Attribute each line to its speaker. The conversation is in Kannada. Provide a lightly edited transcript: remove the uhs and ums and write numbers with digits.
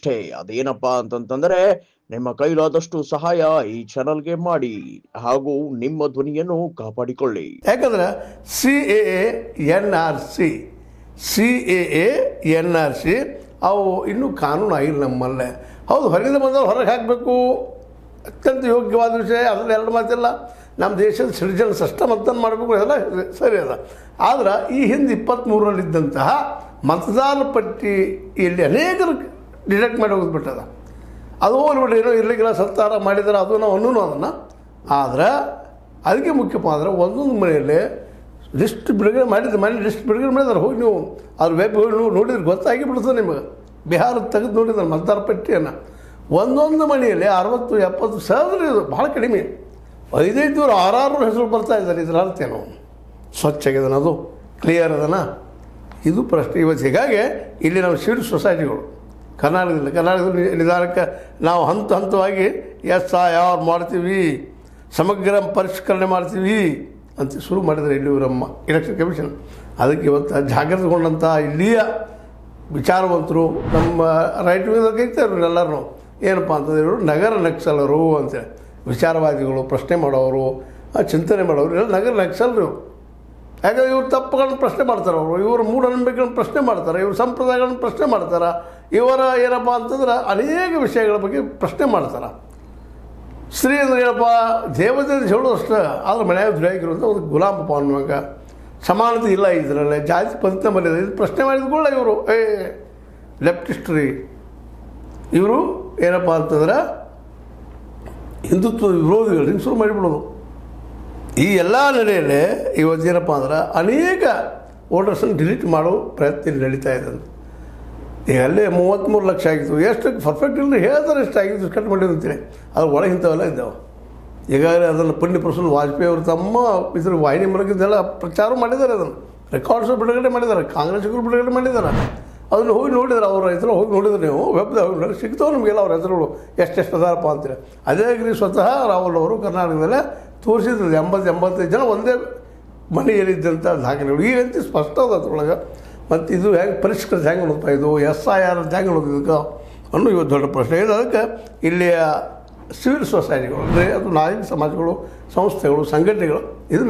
Speaker 1: ಇಷ್ಟೇ. ಅದೇನಪ್ಪಾ ಅಂತಂತಂದ್ರೆ ನಿಮ್ಮ ಕೈಲಾದಷ್ಟು ಸಹಾಯ ಈ ಚಾನಲ್ಗೆ ಮಾಡಿ ಹಾಗೂ ನಿಮ್ಮ ಧ್ವನಿಯನ್ನು ಕಾಪಾಡಿಕೊಳ್ಳಿ.
Speaker 2: ಯಾಕಂದ್ರೆ CAA NRC ಅವು ಇನ್ನೂ ಕಾನೂನು ಆಗಿಲ್ಲ ನಮ್ಮಲ್ಲೇ. ಹೌದು, ಹೊರಗಿಂದ ಬಂದವರು ಹೊರಗೆ ಹಾಕಬೇಕು, ಅತ್ಯಂತ ಯೋಗ್ಯವಾದ ವಿಷಯ, ಅದರಲ್ಲಿ ಎರಡು ಮಾತಿಲ್ಲ. ನಮ್ಮ ದೇಶದ ಸಿಟಿಜನ್ ಸಿಸ್ಟಮ್ ಅಂತ ಮಾಡಬೇಕು, ಎಲ್ಲ ಸರಿ ಅದ. ಆದ್ರೆ ಈ ಹಿಂದೆ 23ರಲ್ಲಿದ್ದಂತಹ ಮತದಾರರ ಪಟ್ಟಿಯಲ್ಲಿ ಅನೇಕರು ಡಿಡಕ್ಟ್ ಮಾಡಿ ಹೋಗ್ಬಿಟ್ಟದ. ಅದು ಹೋಗ್ಬಿಟ್ಟು ಏನೋ ಇರಲಿಕ್ಕಿಲ್ಲ, ಸರ್ಕಾರ ಮಾಡಿದರೆ ಅದು ನಾವು ಅನ್ನೂ ಅದನ್ನು. ಆದರೆ ಅದಕ್ಕೆ ಮುಖ್ಯಪ್ಪ ಅಂದರೆ ಒಂದೊಂದು ಮನೆಯಲ್ಲಿ ಲಿಸ್ಟ್ ಬಿಡುಗಡೆ ಲಿಸ್ಟ್ ಬಿಡುಗಡೆ ಮಾಡಿದ್ದಾರೆ. ಹೋಗಿ ನೀವು ಅವ್ರ ವೆಬ್ ಹೋಗಿ ನೋಡಿದ್ರೆ ಗೊತ್ತಾಗಿ ಬಿಡ್ತದೆ ನಿಮಗೆ. ಬಿಹಾರದ ತೆಗೆದು ನೋಡಿದ್ದಾರೆ ಮತದಾರ ಪಟ್ಟಿಯನ್ನು. ಒಂದೊಂದು ಮನೆಯಲ್ಲಿ 60-70 ಸಾವಿರ, ಇದು ಭಾಳ ಕಡಿಮೆ. 500 600 ಹೆಸರು ಬರ್ತಾ ಇದ್ದಾರೆ. ಇದರ ಅರ್ಥ ಏನು? ಸ್ವಚ್ಛ ಆಗಿದಾನ, ಅದು ಕ್ಲಿಯರ್ ಅದನ, ಇದು ಪ್ರಶ್ನೆ ಇವತ್ತು. ಹೀಗಾಗಿ ಇಲ್ಲಿ ನಾವು ಸಿವಿಲ್ ಸೊಸೈಟಿಗಳು ಕರ್ನಾಟಕದಲ್ಲಿ ನಿಧಾನಕ್ಕೆ ನಾವು ಹಂತವಾಗಿ SIR ಮಾಡ್ತೀವಿ, ಸಮಗ್ರ ಪರಿಷ್ಕರಣೆ ಮಾಡ್ತೀವಿ ಅಂತ ಶುರು ಮಾಡಿದ್ದಾರೆ ಇಲ್ಲಿ ನಮ್ಮ ಎಲೆಕ್ಷನ್ ಕಮಿಷನ್. ಅದಕ್ಕೆ ಇವತ್ತು ಜಾಗೃತಗೊಂಡಂಥ ಇಲ್ಲಿಯ ವಿಚಾರವಂತರು ನಮ್ಮ ರೈಟ್ ಕೈತಾರೆ ಎಲ್ಲರೂ ಏನಪ್ಪ ಅಂತಂದ್ರೆ ಇವರು ನಗರ ನಕ್ಸಲರು ಅಂತೇಳಿ. ವಿಚಾರವಾದಿಗಳು, ಪ್ರಶ್ನೆ ಮಾಡೋರು, ಚಿಂತನೆ ಮಾಡೋರು ಎಲ್ಲ ನಗರ ನಕ್ಸಲರು. ಯಾಕಂದರೆ ಇವ್ರು ತಪ್ಪುಗಳನ್ನು ಪ್ರಶ್ನೆ ಮಾಡ್ತಾರೆ, ಇವರು ಮೂಢನಂಬಿಕೆಗಳನ್ನು ಪ್ರಶ್ನೆ ಮಾಡ್ತಾರೆ, ಇವ್ರ ಸಂಪ್ರದಾಯಗಳನ್ನು ಪ್ರಶ್ನೆ ಮಾಡ್ತಾರೆ, ಇವರ ಏನಪ್ಪ ಅಂತಂದ್ರೆ ಅನೇಕ ವಿಷಯಗಳ ಬಗ್ಗೆ ಪ್ರಶ್ನೆ ಮಾಡ್ತಾರೆ. ಸ್ತ್ರೀ ಅಂದರೆ ಏನಪ್ಪ, ದೇವತೆ ಅಂತ ಹೇಳೋದು ಅಷ್ಟೇ, ಆದರೆ ಮನೆಯಾಗ ದುಡಿಯಾಗಿರುವಂಥ ಒಂದು ಗುಲಾಮಪ್ಪ ಅನ್ನುವಾಗ ಸಮಾನತೆ ಇಲ್ಲ ಇದರಲ್ಲೇ, ಜಾತಿ ಪದ್ಧತಿ ಮರ್ಯಾದೆ ಇದು ಪ್ರಶ್ನೆ ಮಾಡಿದ್ಕೊಳ್ಳ ಇವರು ಲೆಫ್ಟಿಸ್ಟ್ರಿ. ಇವರು ಏನಪ್ಪ ಅಂತಂದ್ರೆ ಹಿಂದುತ್ವದ ವಿರೋಧಿಗಳು, ಹಿಂಗೆ ಶುರು ಮಾಡಿಬಿಡೋದು. ಈ ಎಲ್ಲ ನಡೆಯಲ್ಲೇ ಇವತ್ತು ಏನಪ್ಪ ಅಂದ್ರೆ ಅನೇಕ ವೋಟರ್ಸನ್ನು ಡಿಲೀಟ್ ಮಾಡೋ ಪ್ರಯತ್ನ ನಡೀತಾ ಇದೆ. ಈಗ ಅಲ್ಲೇ 33 ಲಕ್ಷ ಆಗಿತ್ತು. ಎಷ್ಟು ಪರ್ಫೆಕ್ಟ್ ಇಲ್ಲ ಹೇಳ್ತಾರೆ, ಎಷ್ಟು ಆಗಿತ್ತು, ಕಟ್ ಮಾಡಿದ್ರು ಅಂತೇಳಿ. ಅದ್ರ ಒಳಗೆ ಇಂಥವೆಲ್ಲ ಇದ್ದಾವೆ. ಈಗಾಗಲೇ ಅದನ್ನು ಪುಣ್ಯ ಪ್ರಸನ್ನ ವಾಜಪೇಯಿ ಅವರು ತಮ್ಮ ಇದ್ರ ವಾಹಿನಿ ಮೂಲಕದೆಲ್ಲ ಪ್ರಚಾರ ಮಾಡಿದ್ದಾರೆ. ಅದನ್ನು ರೆಕಾರ್ಡ್ಸು ಬಿಡುಗಡೆ ಮಾಡಿದ್ದಾರೆ, ಕಾಂಗ್ರೆಸ್ಸಿಗರು ಬಿಡುಗಡೆ ಮಾಡಿದ್ದಾರೆ. ಅದನ್ನು ಹೋಗಿ ನೋಡಿದ್ರೆ ಅವ್ರ ಹೆಸರು ಹೋಗಿ ನೋಡಿದ್ರೆ ನೀವು ವೆಬ್ದಾಗ ಹೋಗಿ ನೋಡಿ ಸಿಗ್ತಾವೆ ನಿಮಗೆಲ್ಲ ಅವ್ರ ಹೆಸರುಗಳು ಎಷ್ಟೆಷ್ಟು ಅದಾರಪ್ಪ ಅಂತೀರಿ. ಅದೇ ರೀತಿ ಸ್ವತಃ ರಾಹುಲ್ ಅವರು ಕರ್ನಾಟಕದಲ್ಲೇ ತೋರಿಸಿದ್ರು 80-85 ಜನ ಒಂದೇ ಮನೆಯಲ್ಲಿದ್ದಂಥ ದಾಖಲೆಗಳು ಈಗಂತೂ ಸ್ಪಷ್ಟ ಅದ ಅದ್ರೊಳಗೆ. ಮತ್ತು ಇದು ಹೆಂಗೆ ಪರಿಷ್ಕೃತ ಹೆಂಗೆ ನೋಡ್ತಾ ಇದು SIR ಅಂತ ಹೆಂಗೆ ನೋಡಿದ್ದಕ್ಕೆ ಅನ್ನೋ ಇವತ್ತು ದೊಡ್ಡ ಪ್ರಶ್ನೆ ಇದೆ. ಅದಕ್ಕೆ ಇಲ್ಲಿಯ ಸಿವಿಲ್ ಸೊಸೈಟಿಗಳು ಅಂದರೆ ಅದು ನಾಗರಿಕ ಸಮಾಜಗಳು, ಸಂಸ್ಥೆಗಳು, ಸಂಘಟನೆಗಳು ಇದ್ರ